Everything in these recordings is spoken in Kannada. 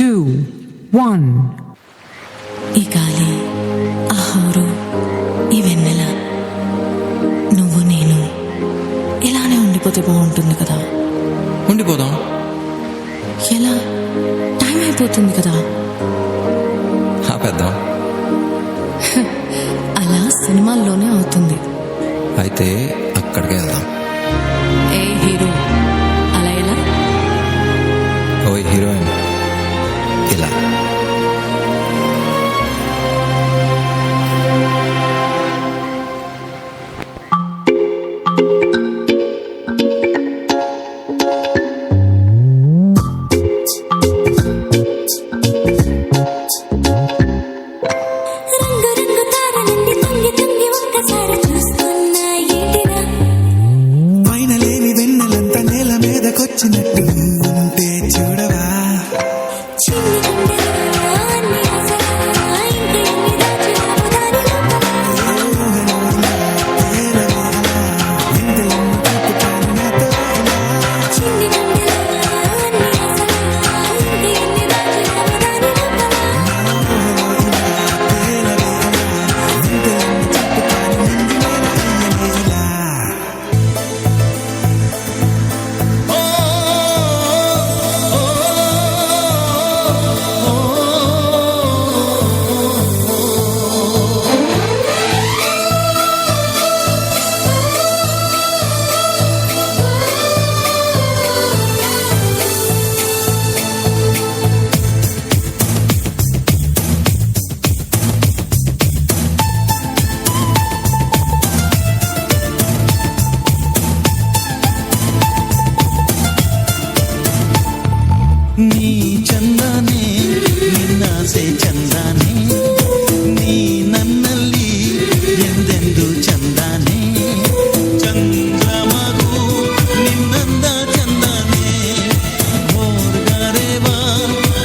2, 1. ఈ గాలి, ఆ హోరు, ఈ వెన్నెల, నువ్వు నేను ఇలానే ఉండిపోతే బాగుంటుంది కదా. ఉండిపోదాం. ఎలా? టైం అయిపోతుంది కదా. ఆపేద్దాం. అలా సినిమాల్లోనే అవుతుంది. అయితే అక్కడికే వెళ్దాం. ఏ హీరో అలా ఎలా? ఓ హీరోయిన్ ఇలా. వచ్చినట్టు ఉంటే చూడవా నీ ಚಂದಾನೆ ನಿನ್ನಾಸೆ ಚಂದಾನೆ ನೀ ನನ್ನಲ್ಲಿ ಎಂದೆಂದು ಚಂದಾನೆ ಚಂದ್ರಮಗು ನಿನ್ನಂದ ಚಂದಾನೆ ಮೋರ್ಗರೆವಾ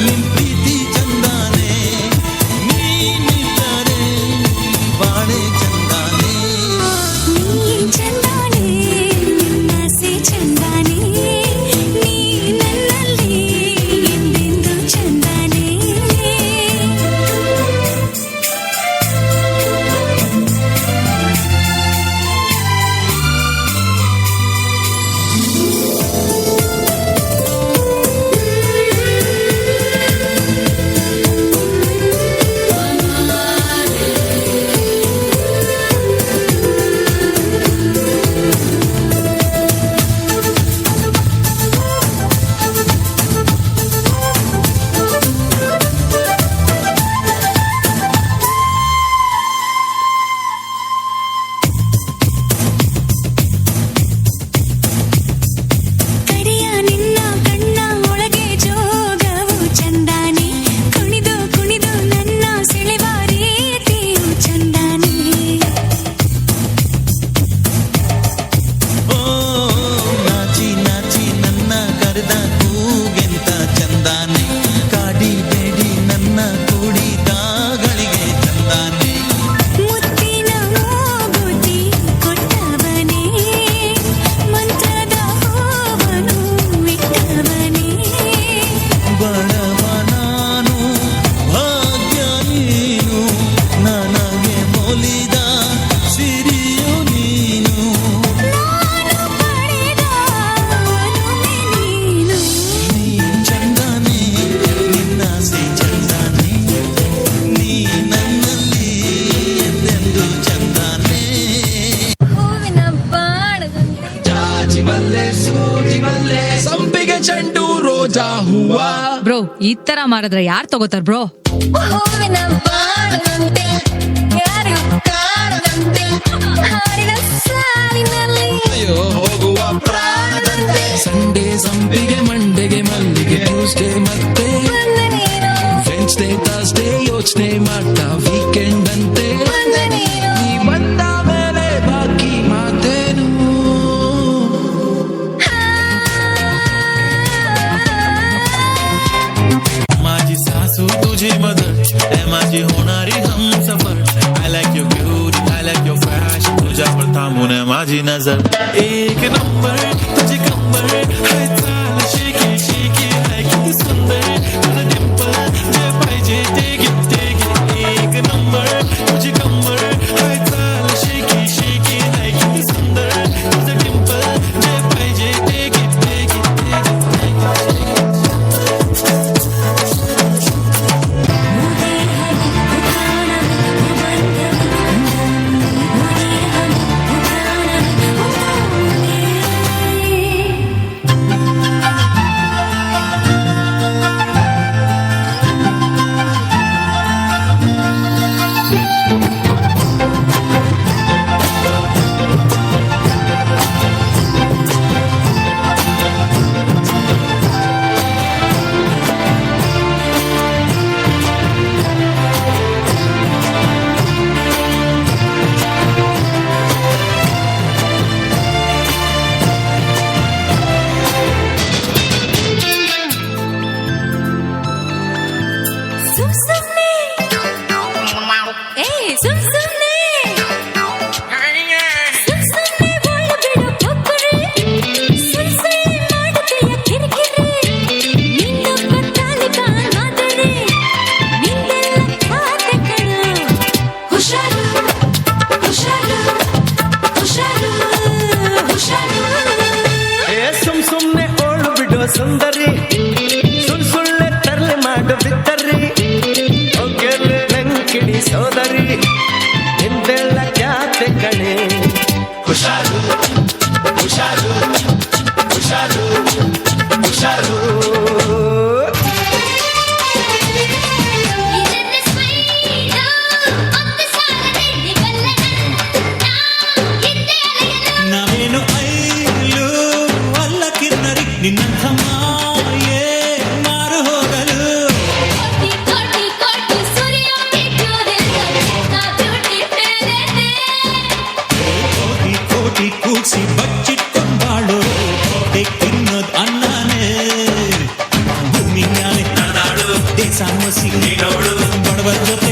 ನಿನ್ ಪ್ರೀತಿ ಚಂದಾನೆ ನೀನಿದ್ದರೆ ಬಾಳೆ ಚಂದಾನೆ ನೀ ಚಂದಾನೆ ನಿನ್ನಾಸೆ ಚಂದಾನೆ ಸಂಪಿಗೆ ಚೆಂಡು ರೋಜಾ ಹೂವ. ಬ್ರೋ ಈ ತರ ಮಾಡಿದ್ರೆ ಯಾರು ತಗೋತಾರ ಬ್ರೋ? ಹೂವಿನ ಬಾಣದಂತೆ ಯಾರು ಕಾಣದಂತೆ ಹಾಡಿನ ಸಾಲಿನಲ್ಲಿ ಅಯ್ಯೋ ಹೋಗುವ ಪ್ರಾಣದಂತೆ. ಸಂಡೇ ಸಂಪಿಗೆ ಮಂಡೆಗೆ ಮಲ್ಲಿಗೆ ಟ್ಯೂಸ್ಡೇ ಮತ್ತೆ ಬಂದ ನೀನು ವೆನ್ಸ್ಡೇ ಥರ್ಸ್ಡೇ ಯೋಚನೆ ಮಾಡ್ತಾ ವೀಕೆಂಡ್ ಅಂತೆ ಬಂದ ನೀನು ನೀ ಬಂದ ಮೇಲೆ ಬಾಕಿ ಮಾತೇನು. माझी सासू तुझी मदर ए माझी होणारी Humsafar. I like your beauty, I like your fashion. तुझ्यावर थांबून माझी नजर एक नंबर तुझी कंबर हाय चाल शेकी शेकी हाय किती सुंदर तुझं डिंपल ಸುಮ್ ಸುಮ್ನೆ ಏ ಸುಮ್ ಸುಮ್ನೆ ಸುಮ್ ಸುಮ್ನೆ ಬಾಳು ಬಿಡು ಕೊಬ್ಬರಿ ಸುಮ್ ಸುಮ್ನೆ ಮಾಡುತ್ತೆಯ ಕಿರಿಕಿರಿ ನಿನ್ನ ಪತ್ತಾಲಿ ಕಾಣಾದರೆ ನಿನ್ನೆಲ್ಲ ಖಾತೆ ಕಣ ಹುಷಾರು ಹುಷಾರು ಹುಷಾರು ಹುಷಾರು ಏ ಸುಮ್ ಸುಮ್ನೆ ಓಳು ಬಿಡೋ ಸುಂದರಿ ಸುಳ್ ಸುಳ್ಳೆ ತರ್ಲೆ ಮಾಡು ಬಿತ್ತರಿ ಒಗ್ಗೆರೆ ನಂಕಿಡಿ ಸೋದರಿ ಹಿಂದೆಲ್ಲ ಖ್ಯಾತೆ ಕಣೆ ಹುಷಾರು ಹುಷಾರು ಹುಷಾರು ಹುಷಾರು ಇದನ್ನ ಸ್ಮೈಲು ಒಂದು ಸಾಲದೆ ನಿಗಲ್ಲನ ನಾ ಹಿಂದೆ ಅಲೆಯಲು ನಾವೇನು ಐಲು ಅಲ್ಲ ಕಿನ್ನರಿ ನಿನ್ನಂಥ ಮಾಯೆ ಮಾರು ಹೋಗಲು ಕೋಟಿ ಕೋಟಿ ಕೋಟಿ ಸೂರ್ಯ ಬಿಟ್ಟು ನಾ ಬ್ಯೂಟಿ ಮೇಲೆನೆ ಕೋಟಿ ಕೋಟಿ ಕೂಗ್ಸಿ ಬಚ್ಚಿಟ್ಕೊಂಡಾಳು ತಿನ್ನೋದ್ ಅನ್ನನೇ ಭೂಮಿ ಮ್ಯಾಲೆ ನಡೆದಾಳು ದೇಶ ಮಸಿ ಬಡವರ ಜೊತೆ